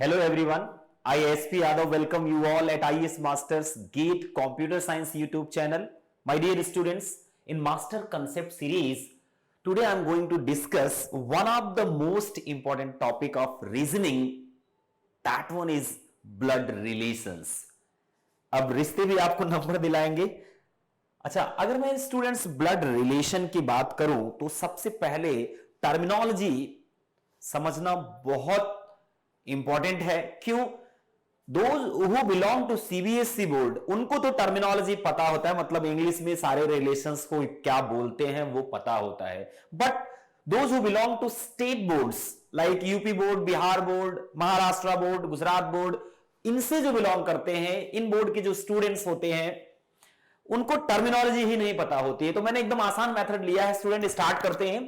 Hello everyone, I SP Yadav welcome you all at IS Masters GATE Computer Science YouTube channel. My dear students, in Master Concept series, today I am going to discuss one of the most important topic of reasoning. That one is blood relations. अब रिश्ते भी आपको number दिलाएंगे. अच्छा, अगर मैं students blood relation की बात करूं तो सबसे पहले टर्मिनोलॉजी समझना बहुत इंपॉर्टेंट है. क्यों? Those who belong to CBSE board उनको तो टर्मिनोलॉजी पता होता है, मतलब इंग्लिश में सारे रिलेशंस को क्या बोलते हैं वो पता होता है. But those who belong to state boards like UP board, Bihar board, Maharashtra board, Gujarat board, इनसे जो बिलोंग करते हैं, इन बोर्ड के जो स्टूडेंट्स होते हैं उनको टर्मिनोलॉजी ही नहीं पता होती है. तो मैंने एकदम आसान मेथड लिया है. स्टूडेंट स्टार्ट करते हैं.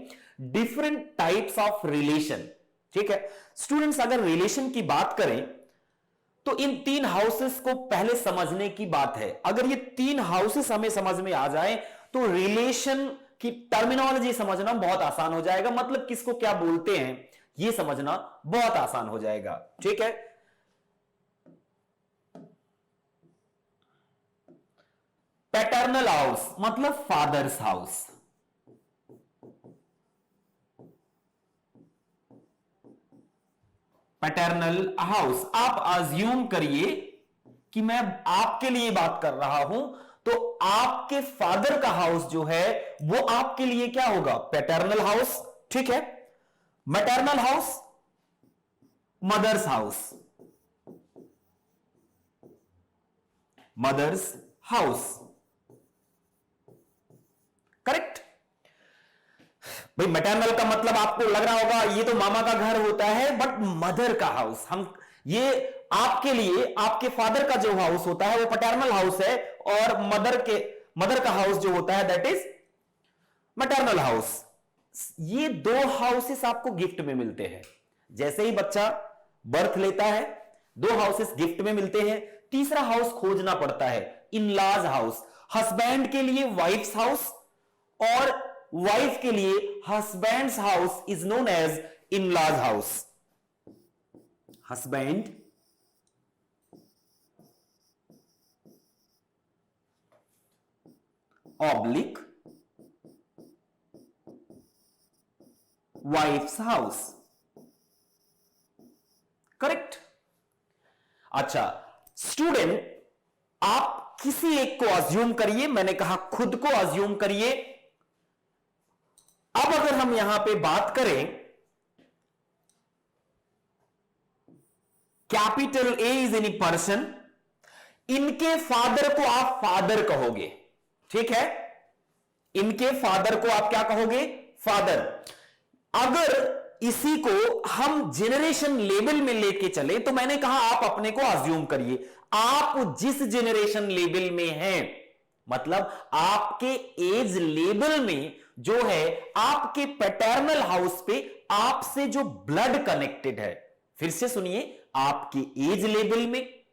Different types of relation. ठीक है स्टूडेंट्स, अगर रिलेशन की बात करें तो इन तीन हाउसेस को पहले समझने की बात है. अगर ये तीन हाउसेस हमें समझ में आ जाए तो रिलेशन की टर्मिनोलॉजी समझना बहुत आसान हो जाएगा. मतलब किसको क्या बोलते हैं ये समझना बहुत आसान हो जाएगा. ठीक है, पैटर्नल हाउस मतलब फादर्स हाउस. पैटर्नल हाउस, आप अज्यूम करिए कि मैं आपके लिए बात कर रहा हूं तो आपके फादर का हाउस जो है वो आपके लिए क्या होगा? Paternal house. ठीक है, maternal house, mother's house. Mother's house, correct. भाई मैटरनल का मतलब आपको लग रहा होगा ये तो मामा का घर होता है, बट मदर का हाउस, हम ये आपके लिए आपके फादर का जो हाउस होता है वो पैटर्नल हाउस है, और मदर का हाउस जो होता है दैट इज मैटरनल हाउस. ये दो हाउसेस आपको गिफ्ट में मिलते हैं. जैसे ही बच्चा बर्थ लेता है दो हाउसेस गिफ्ट में मिलते हैं. तीसरा हाउस खोजना पड़ता है, इन लॉज हाउस. हस्बैंड के लिए वाइफ्स हाउस और वाइफ के लिए husband's house is known as in laws house. Husband oblique wife's house. Correct. अच्छा स्टूडेंट, आप किसी एक को अज्यूम करिए. मैंने कहा खुद को अज्यूम करिए. अब अगर हम यहां पे बात करें, capital A is any person, इनके फादर को आप फादर कहोगे. ठीक है, इनके फादर को आप क्या कहोगे? फादर. अगर इसी को हम जेनरेशन लेवल में लेके चले तो मैंने कहा आप अपने को अज्यूम करिए. आप जिस जेनरेशन लेवल में हैं, मतलब आपके एज लेवल में जो है आपके पैटर्नल हाउस पे आपसे जो ब्लड कनेक्टेड है. फिर से सुनिए, आपके एज लेवल में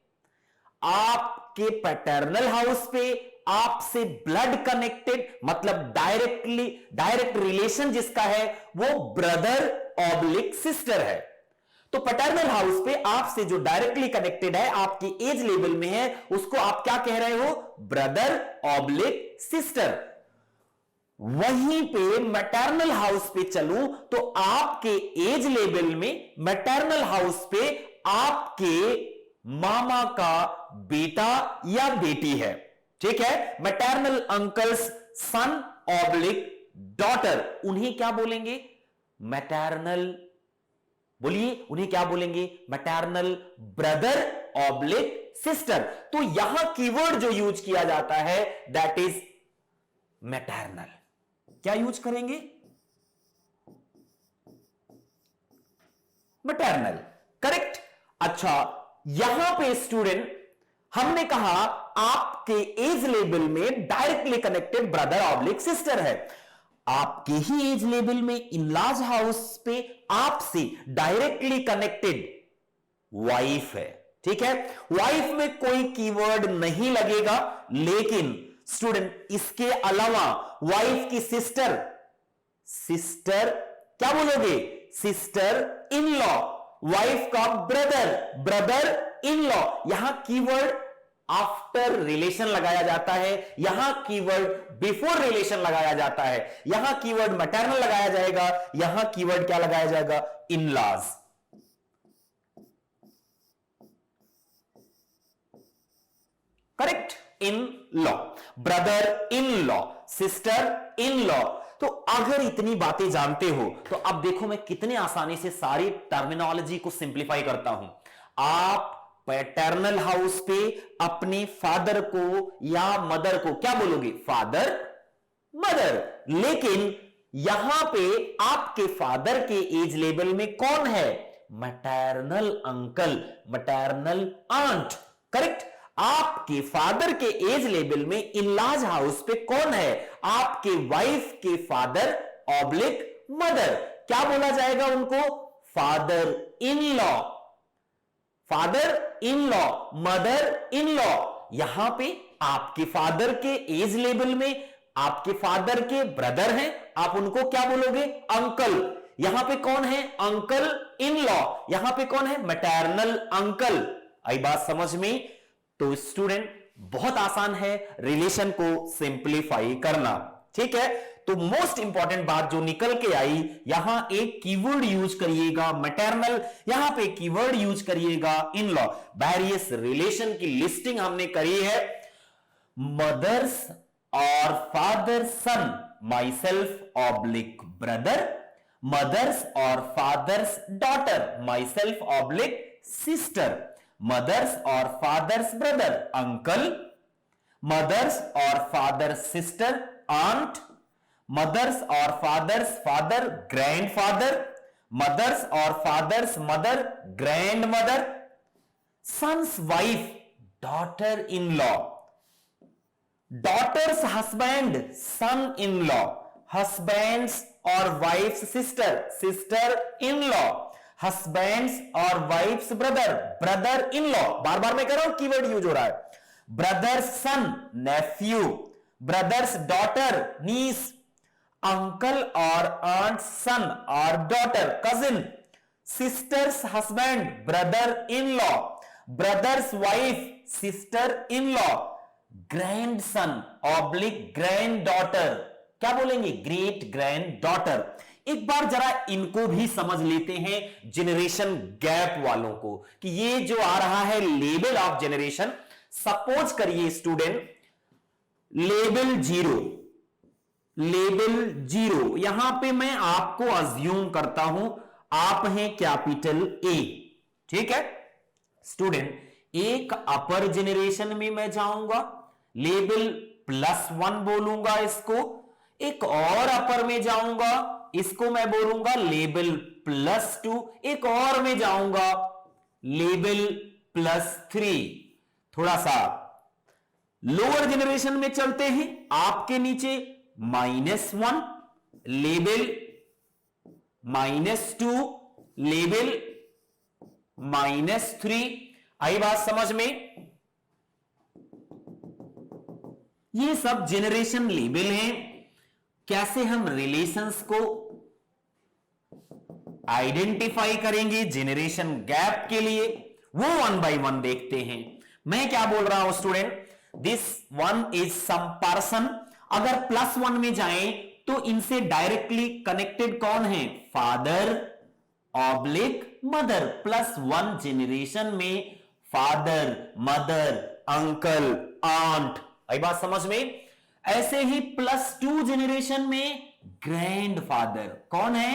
आपके पैटर्नल हाउस पे आपसे ब्लड कनेक्टेड, मतलब डायरेक्ट रिलेशन जिसका है वो ब्रदर ऑब्लिक सिस्टर है. तो पैटर्नल हाउस पे आपसे जो डायरेक्टली कनेक्टेड है, आपके एज लेवल में है, उसको आप क्या कह रहे हो? Brother oblique sister. वहीं पे मैटरनल हाउस पे चलूं तो आपके एज लेवल में मैटरनल हाउस पे आपके मामा का बेटा या बेटी है. ठीक है, मैटरनल अंकल्स सन ऑब्लिक डॉटर, उन्हें क्या बोलेंगे? मैटरनल, बोलिए उन्हें क्या बोलेंगे? Maternal brother oblique sister. तो यहां कीवर्ड जो यूज किया जाता है दैट इज मैटरनल. क्या यूज करेंगे? मैटरनल. करेक्ट. अच्छा, यहां पे स्टूडेंट हमने कहा आपके एज लेवल में directly connected brother oblique sister है. आपके ही एज लेवल में इन लॉज हाउस पे आपसे डायरेक्टली कनेक्टेड वाइफ है. ठीक है, वाइफ में कोई कीवर्ड नहीं लगेगा, लेकिन स्टूडेंट इसके अलावा वाइफ की सिस्टर क्या बोलोगे? Sister in law. वाइफ का ब्रदर, ब्रदर इन लॉ। यहां कीवर्ड आफ्टर रिलेशन लगाया जाता है, यहां कीवर्ड बिफोर रिलेशन लगाया जाता है, यहां कीवर्ड मैटरनल लगाया जाएगा, यहां कीवर्ड क्या लगाया जाएगा, in laws. Correct, in law, brother in law, sister in law. तो अगर इतनी बातें जानते हो तो अब देखो मैं कितने आसानी से सारी टर्मिनोलॉजी को सिंप्लीफाई करता हूं। आप पैटर्नल हाउस पे अपने फादर को या मदर को क्या बोलोगे, फादर मदर। लेकिन यहां पे आपके फादर के एज लेवल में कौन है, maternal uncle, maternal aunt. Correct, आपके फादर के एज लेवल में इन-लॉज हाउस पे कौन है, आपके वाइफ के फादर ऑब्लिक मदर। क्या बोला जाएगा उनको, father in law, father in law, mother in law. यहां पे आपके फादर के एज लेवल में आपके फादर के ब्रदर हैं, आप उनको क्या बोलोगे, अंकल। यहां पे कौन है, अंकल इन लॉ। यहां पे कौन है, मैटरनल अंकल। आई बात समझ में। तो स्टूडेंट बहुत आसान है रिलेशन को सिंप्लीफाई करना, ठीक है। तो मोस्ट इंपॉर्टेंट बात जो निकल के आई, यहां एक कीवर्ड यूज करिएगा मैटरनल, यहां पे कीवर्ड यूज करिएगा इन लॉ। वेरियस रिलेशन की लिस्टिंग हमने करी है, मदर्स और father son, myself oblique brother, mother's और father's daughter, myself oblique sister, mother's और फादर्स ब्रदर अंकल, मदर्स और फादर सिस्टर आंट, मदर्स और फादर्स फादर ग्रैंडफादर, मदर्स और father's mother grandmother, son's wife daughter in law, daughter's husband son in law, husband's और wife's sister, sister in law, husband's और wives brother, brother in law. बार बार मैं कह रहा हूं कीवर्ड यूज हो रहा है, brother's son nephew, brother's daughter niece, uncle और आंट सन और daughter cousin, sister's husband brother in law, brother's wife sister in law, grandson oblique granddaughter, क्या बोलेंगे, ग्रेट ग्रैंड डॉटर। एक बार जरा इनको भी समझ लेते हैं जेनरेशन गैप वालों को, कि ये जो आ रहा है लेवल ऑफ जेनरेशन, सपोज करिए student level zero, level zero, यहां पे मैं आपको अज्यूम करता हूं आप हैं कैपिटल ए, ठीक है स्टूडेंट। एक अपर जेनरेशन में मैं जाऊंगा, लेवल +1 बोलूंगा इसको, एक और अपर में जाऊंगा, इसको मैं बोलूंगा लेवल +2, एक और में जाऊंगा लेवल +3। थोड़ा सा लोअर जेनरेशन में चलते हैं, आपके नीचे -1, लेवल -2, लेवल -3। आई बात समझ में। ये सब जेनरेशन लेवल हैं। कैसे हम रिलेशंस को आइडेंटिफाई करेंगे जेनरेशन गैप के लिए, वो 1 by 1 देखते हैं। मैं क्या बोल रहा हूं student, this one is some person. अगर +1 में जाएं तो इनसे डायरेक्टली कनेक्टेड कौन है, फादर ऑब्लिक मदर। +1 जेनरेशन में फादर, मदर, अंकल, आंट। आई बात समझ में। ऐसे ही +2 जेनरेशन में ग्रैंडफादर, कौन है,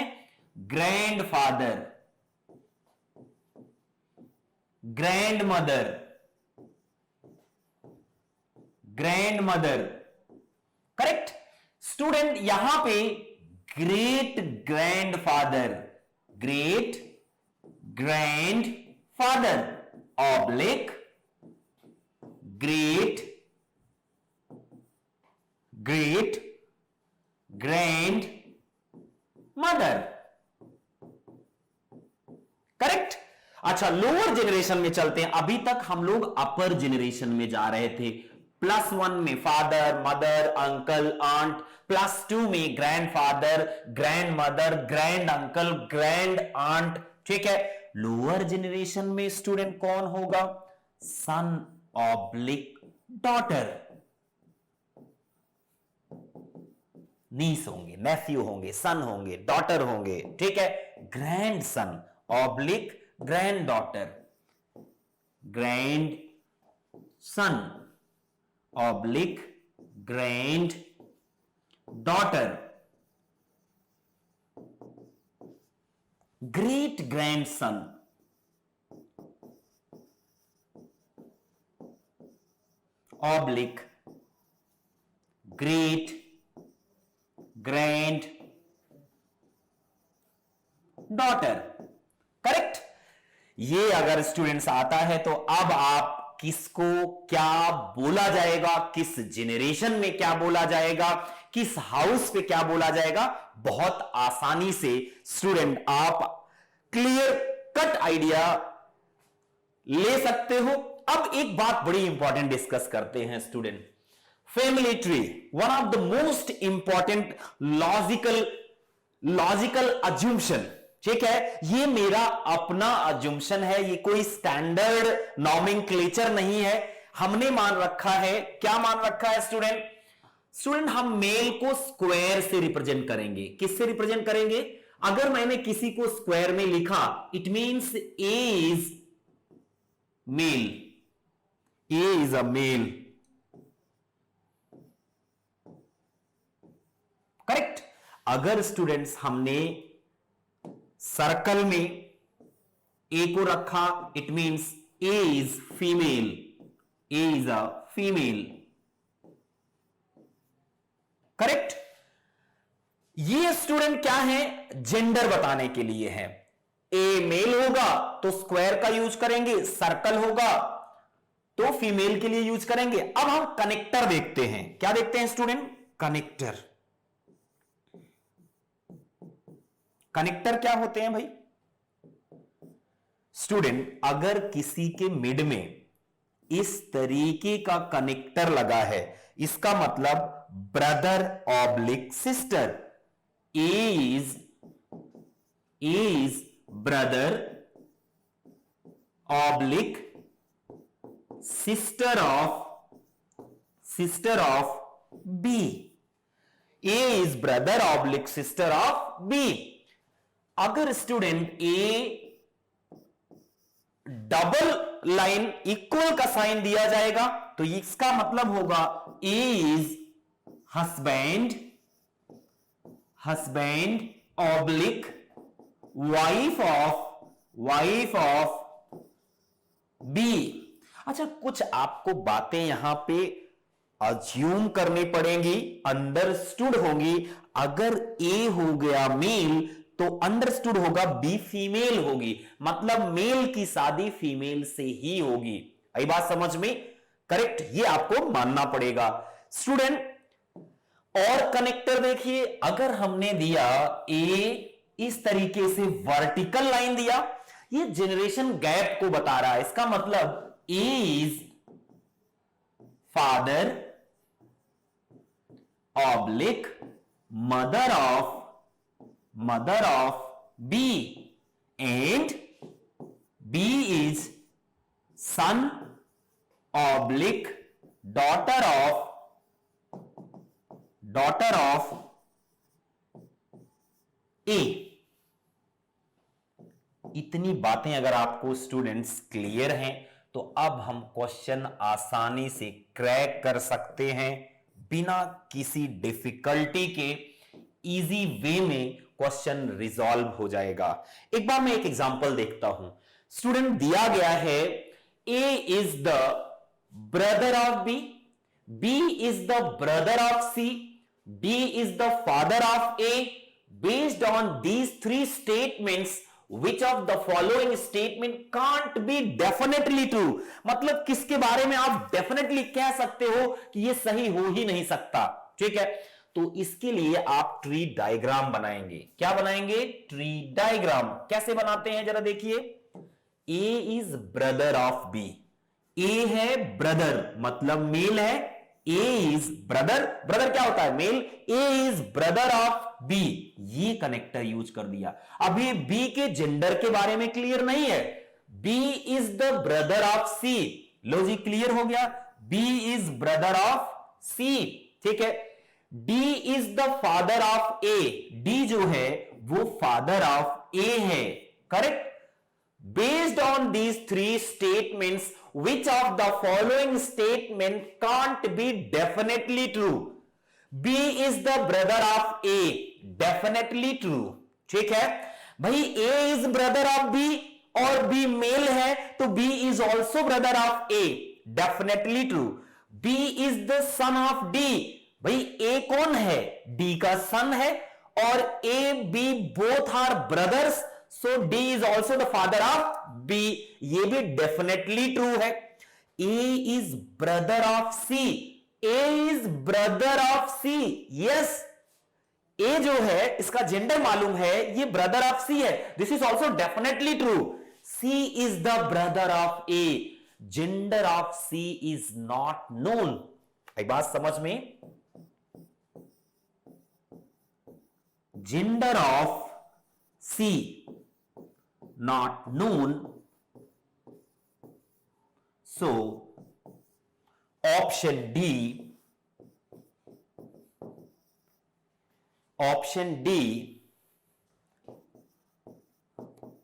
grandfather, grand mother, grand mother. Correct student, यहां पे great grandfather, great grand father oblique great great grand mother. Correct. अच्छा, लोअर जेनरेशन में चलते हैं। अभी तक हम लोग अपर जेनरेशन में जा रहे थे। +1 में फादर, मदर, अंकल, आंट, +2 में grandfather, grandmother, grand uncle, grand aunt. ठीक है। लोअर जेनरेशन में स्टूडेंट कौन होगा? सन ऑब्लिक डॉटर, नीस होंगे, नेफ्यू होंगे, सन होंगे, डॉटर होंगे, ठीक है। Grand son oblique grand daughter, grand son oblique grand daughter, great grand son, oblique great grand daughter. Correct. ये अगर स्टूडेंट्स आता है तो अब आप किसको क्या बोला जाएगा, किस जेनरेशन में क्या बोला जाएगा, किस हाउस पे क्या बोला जाएगा, बहुत आसानी से स्टूडेंट आप क्लियर कट आइडिया ले सकते हो। अब एक बात बड़ी इंपॉर्टेंट डिस्कस करते हैं student, family tree, one of the most important logical assumption, ठीक है। ये मेरा अपना अज्यूम्शन है, ये कोई स्टैंडर्ड नॉमेनक्लेचर नहीं है। हमने मान रखा है, क्या मान रखा है स्टूडेंट, हम मेल को स्क्वायर से रिप्रेजेंट करेंगे। किससे रिप्रेजेंट करेंगे? अगर मैंने किसी को स्क्वायर में लिखा, it means A is male, A is a male, correct. अगर स्टूडेंट्स हमने सर्कल में ए को रखा, it means A is female, A is a female, correct. ये स्टूडेंट क्या है? जेंडर बताने के लिए है। ए मेल होगा तो स्क्वायर का यूज करेंगे, सर्कल होगा तो फीमेल के लिए यूज करेंगे। अब हम कनेक्टर देखते हैं। क्या देखते हैं स्टूडेंट? कनेक्टर। कनेक्टर क्या होते हैं भाई? स्टूडेंट, अगर किसी के मिड में इस तरीके का कनेक्टर लगा है, इसका मतलब brother oblique sister, A is brother oblique sister of B, A is brother oblique sister of B. अगर student A double line equal का साइन दिया जाएगा तो इसका मतलब होगा A is husband oblique wife of B. अच्छा, कुछ आपको बातें यहां पे अज्यूम करनी पड़ेंगी, अंडरस्टूड होगी। अगर ए हो गया मेल तो अंडरस्टूड होगा बी फीमेल होगी, मतलब मेल की शादी फीमेल से ही होगी। आई बात समझ में? करेक्ट, ये आपको मानना पड़ेगा स्टूडेंट। और कनेक्टर देखिए, अगर हमने दिया ए इस तरीके से वर्टिकल लाइन दिया, ये जनरेशन गैप को बता रहा है। इसका मतलब A is father oblique mother of B and B is son oblique daughter of A। इतनी बातें अगर आपको स्टूडेंट्स क्लियर हैं तो अब हम क्वेश्चन आसानी से क्रैक कर सकते हैं बिना किसी डिफिकल्टी के। इजी वे में क्वेश्चन रिजॉल्व हो जाएगा। एक बार मैं एक एग्जांपल देखता हूं स्टूडेंट। दिया गया है A is the brother of B is the brother of C, D is the father of A. Based on these three statements which of the following statement can't be definitely true. मतलब किसके बारे में आप definitely कह सकते हो कि यह सही हो ही नहीं सकता, ठीक है। तो इसके लिए आप ट्री डायग्राम बनाएंगे। क्या बनाएंगे? Tree diagram. कैसे बनाते हैं जरा देखिए। ए इज ब्रदर ऑफ बी, ए है ब्रदर मतलब मेल है, ए इज ब्रदर, ब्रदर क्या होता है male, A is brother of B, ये कनेक्टर यूज कर दिया। अभी बी के जेंडर के बारे में क्लियर नहीं है, B is the brother of C, लो जी क्लियर हो गया, B is brother of C, ठीक है। D is the father of A, D जो है वो फादर ऑफ ए है, correct. Based on these three statements, which of the following statement can't be definitely true? B is the brother of A, definitely true, ठीक है भाई। A is brother of B और B mail है तो B is also brother of A, definitely true. B is the son of D, भाई A कौन है, D का son है और A B both are brothers, so D is also the father of B, ये भी definitely true है। A is brother of C, A is brother of C, yes, A जो है इसका जेंडर मालूम है, ये ब्रदर ऑफ C है, this is also definitely true. C is the brother of A, gender of C is not known। आई बात समझ में, gender of C not known, so option D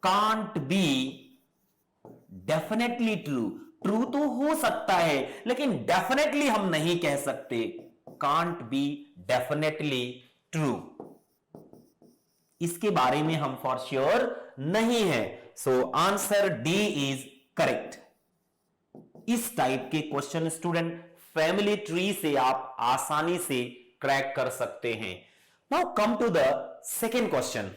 can't be definitely true। True तो हो सकता है लेकिन definitely हम नहीं कह सकते, can't be definitely true, इसके बारे में हम फॉर श्योर नहीं है। So answer D is correct. इस टाइप के क्वेश्चन स्टूडेंट फैमिली ट्री से आप आसानी से क्रैक कर सकते हैं। Now come to the second question.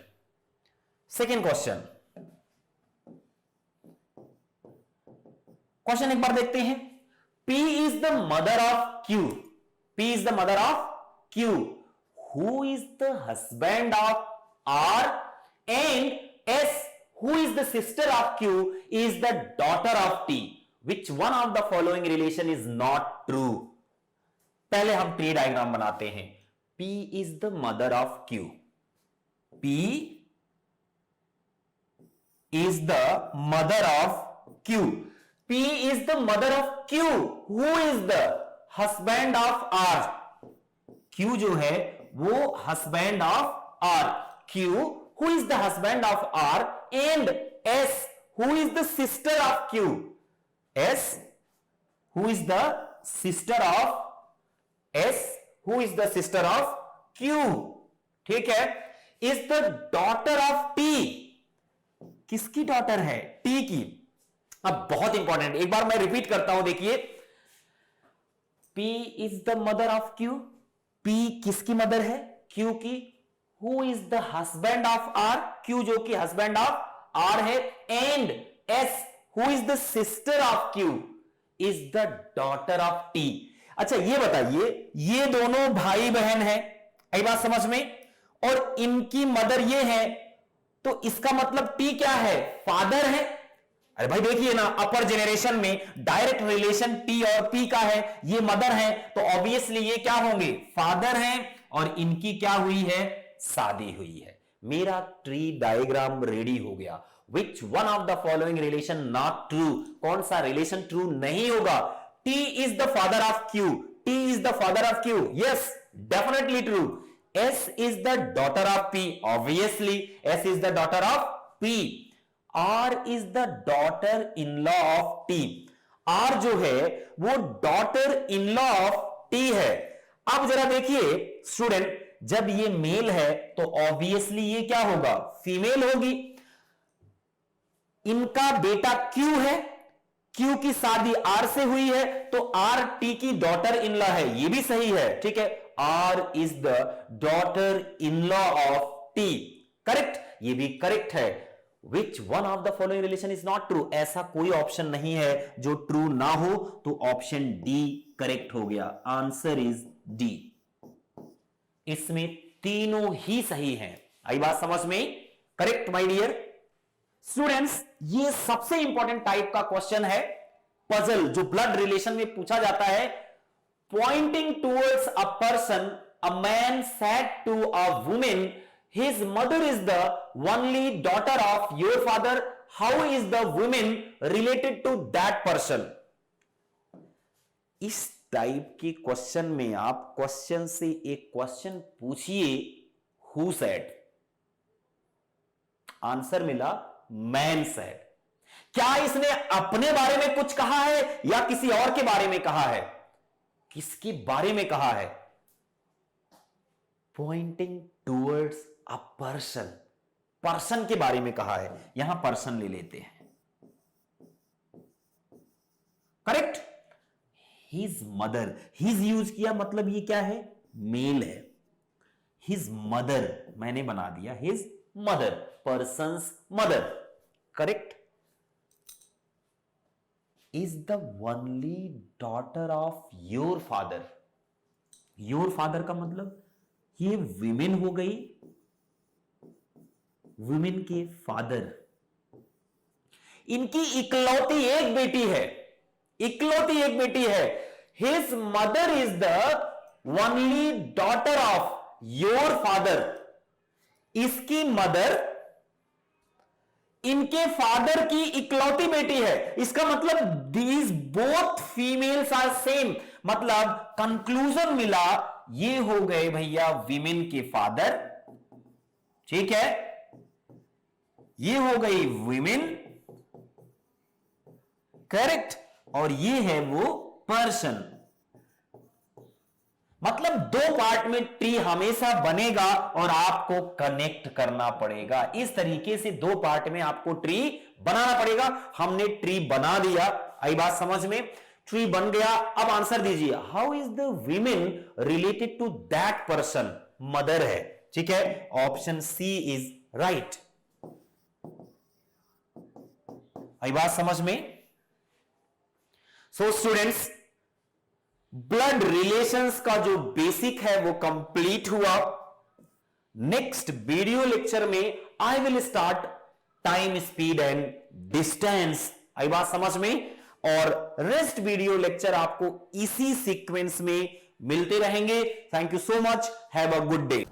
Question एक बार देखते हैं। P is the mother of Q, P is the mother of Q, who is the husband of R, and S, who is the sister of Q, is the daughter of T, which one of the following relation is not true? पहले हम tree diagram बनाते हैं। P is the mother of Q, P is the mother of Q, P is the mother of Q, who is the husband of R, Q जो है वो husband of R, Q who is the husband of R, and S who is the sister of Q, S who is the sister of S who is the sister of Q, ठीक है, is the daughter of T, किसकी daughter है, T की। अब बहुत important, एक बार मैं repeat करता हूं, देखिए P is the mother of Q, P किसकी मदर है, Q की। Who is the husband of R, Q जो कि husband of R है, and S who is the sister of Q is the daughter of T। अच्छा ये बताइए, ये दोनों भाई बहन है, आई बात समझ में, और इनकी मदर ये है, तो इसका मतलब T क्या है, फादर है। अरे भाई देखिए ना, अपर जेनरेशन में डायरेक्ट रिलेशन T और P का है, ये मदर है तो ऑब्वियसली ये क्या होंगे, फादर हैं, और इनकी क्या हुई है, शादी हुई है। मेरा ट्री डायग्राम रेडी हो गया। Which one of the following relation not true, कौन सा रिलेशन ट्रू नहीं होगा। T is the father of Q, T is the father of Q, yes definitely true. S is the daughter of P, obviously S is the daughter of P। R is the daughter in law of T, R जो है वो daughter in law of T है। अब जरा देखिए student, जब ये mail है तो ऑब्वियसली ये क्या होगा, फीमेल होगी। इनका बेटा Q है, Q की शादी R से हुई है तो R T की डॉटर इन लॉ है, ये भी सही है, ठीक है। R is the daughter in law of T, correct, ये भी करेक्ट है। Which one of the following relation is not true, ऐसा कोई ऑप्शन नहीं है जो ट्रू ना हो, तो ऑप्शन डी करेक्ट हो गया। Answer is D. इसमें तीनों ही सही हैं, आई बात समझ में, करेक्ट माय डियर स्टूडेंट्स। ये सबसे इंपॉर्टेंट टाइप का क्वेश्चन है, पजल, जो ब्लड रिलेशन में पूछा जाता है। pointing towards a person, a man said to a woman, his mother is the only daughter of your father. How is the woman related to that person? इस type के question में आप question से एक क्वेश्चन पूछिए, who said, answer मिला man said. क्या इसने अपने बारे में कुछ कहा है या किसी और के बारे में कहा है? किसके बारे में कहा है? Pointing towards a person, person के बारे में कहा है। यहां पर्सन ले लेते हैं, correct. His mother, his use किया, मतलब ये क्या है? मेल है। हिज मदर मैंने बना दिया his mother, persons mother, correct. Is the only daughter of your father. Your father का मतलब ये विमेन हो गई, विमेन के फादर। इनकी इकलौती एक बेटी है, इकलौती एक बेटी है। His mother is the only daughter of your father. इसकी मदर इनके फादर की इकलौती बेटी है। इसका मतलब these both females are same, मतलब कंक्लूजन मिला ये हो गए भैया विमेन के फादर, ठीक है, ये हो गई विमेन, करेक्ट, और ये है वो पर्सन। मतलब दो पार्ट में ट्री हमेशा बनेगा और आपको कनेक्ट करना पड़ेगा। इस तरीके से दो पार्ट में आपको ट्री बनाना पड़ेगा। हमने ट्री बना दिया, आई बात समझ में? ट्री बन गया। अब आंसर दीजिए, how is the women related to that person? Mother है, ठीक है, ऑप्शन सी इज राइट। आई बात समझ में? सो स्टूडेंट्स, ब्लड रिलेशंस का जो बेसिक है वो कंप्लीट हुआ। नेक्स्ट वीडियो लेक्चर में I will start time, speed and distance. आई बात समझ में? और रेस्ट वीडियो लेक्चर आपको इसी सीक्वेंस में मिलते रहेंगे। Thank you so much, have a good day.